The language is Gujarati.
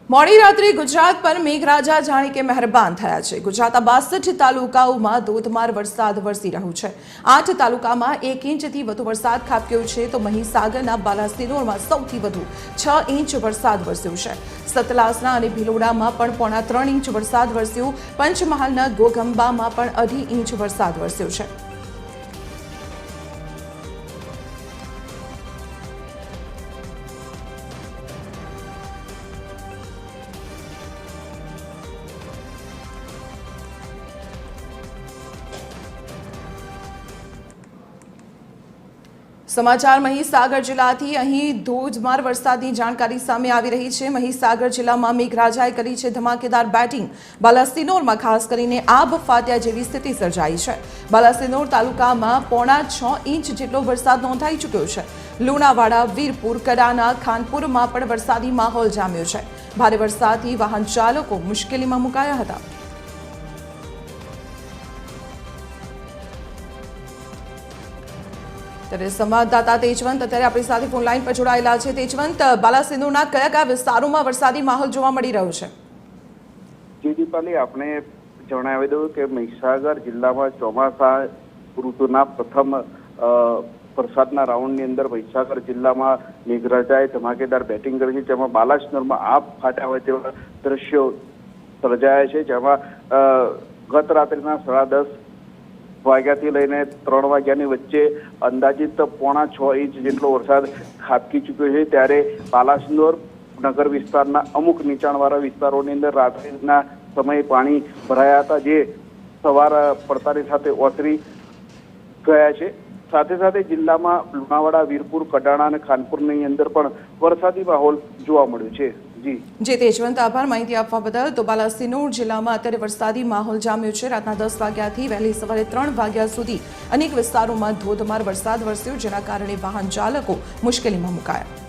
મોડી રાત્રે ગુજરાત પર મેઘરાજા જાણે કે મહેરબાન થયા છે। ગુજરાતના 62 તાલુકાઓમાં ધોધમાર વરસાદ વરસી રહ્યો છે। 8 તાલુકામાં 1 ઇંચથી વધુ વરસાદ ખાબક્યો છે તો મહીસાગરના બાલાસિનોરમાં સૌથી વધુ 6 ઇંચ વરસાદ વરસ્યો છે। સતલાસના અને ભિલોડામાં પણ પોણા 3 ઇંચ વરસાદ વરસ્યો। પંચમહાલના ગોગંબામાં પણ 2.5 ઇંચ વરસાદ વરસ્યો છે। समाचार महीसागर जिल्लाथी અહીં ધોધમાર વરસાદની જાણકારી સામે આવી રહી છે। મહીસાગર જિલ્લામાં મેઘરાજાએ કરી છે ધમાકેદાર બેટિંગ। બાલાસિનોરમાં ખાસ કરીને આબ ફાટ્યા જેવી સ્થિતિ સર્જાઈ છે। બાલાસિનોર તાલુકામાં પોણા 6 ઇંચ જેટલો વરસાદ નોંધાઈ ચૂક્યો છે। લુણાવાડા, વીરપુર, કડાના, ખાનપુરમાં પણ વરસાદી માહોલ જામ્યો છે। ભારે વરસાદથી વાહન ચાલકો મુશ્કેલીમાં મુકાયા હતા। ત્યારે સંવાદદાતા તેજવંત અત્યારે આપણી સાથે ફોન લાઈન પર જોડાયેલા છે। તેજવંત, બાલાસિનોરના કયા કયા વિસ્તારોમાં વરસાદી માહોલ જોવા મળી રહ્યો છે? જી દીપાલી, આપણે જણાવી દઉં કે મહીસાગર જિલ્લામાં ચોમાસા ઋતુના પ્રથમ વરસાદના રાઉન્ડની અંદર મહીસાગર જિલ્લામાં મેઘરાજાએ ધમાકેદાર બેટિંગ કરી છે, જેમાં બાલાસિનોરમાં આબ ફાટ્યા હોય તેવા દ્રશ્યો સર્જાયા છે। જેમાં ગત રાત્રિના 10:30 વાગ્યાથી લઈને 3 વાગ્યાની વચ્ચે અંદાજિત પોણા 6 ઇંચ જેટલો વરસાદ ખાબકી ચૂક્યો છે। ત્યારે બાલાસિનોર નગર વિસ્તારના અમુક નીચાણવાળા વિસ્તારોની અંદર રાત્રિના સમયે પાણી ભરાયા હતા, જે સવાર પડતાની સાથે ઓસરી ગયા છે। સાથે સાથે જિલ્લામાં લુણાવાડા, વીરપુર, કડાણા અને ખાનપુરની અંદર પણ વરસાદી માહોલ જોવા મળ્યો છે। જે તેજવંત, આભાર માહિતી આપવા બદલ। તો બાલાસિનોર જિલ્લામાં અત્યારે વરસાદી માહોલ જામ્યો છે। રાતના 10 વાગ્યાથી વહેલી સવારે 3 વાગ્યા સુધી અનેક વિસ્તારોમાં ધોધમાર વરસાદ વરસ્યો, જેના કારણે વાહન ચાલકો મુશ્કેલીમાં મુકાયા।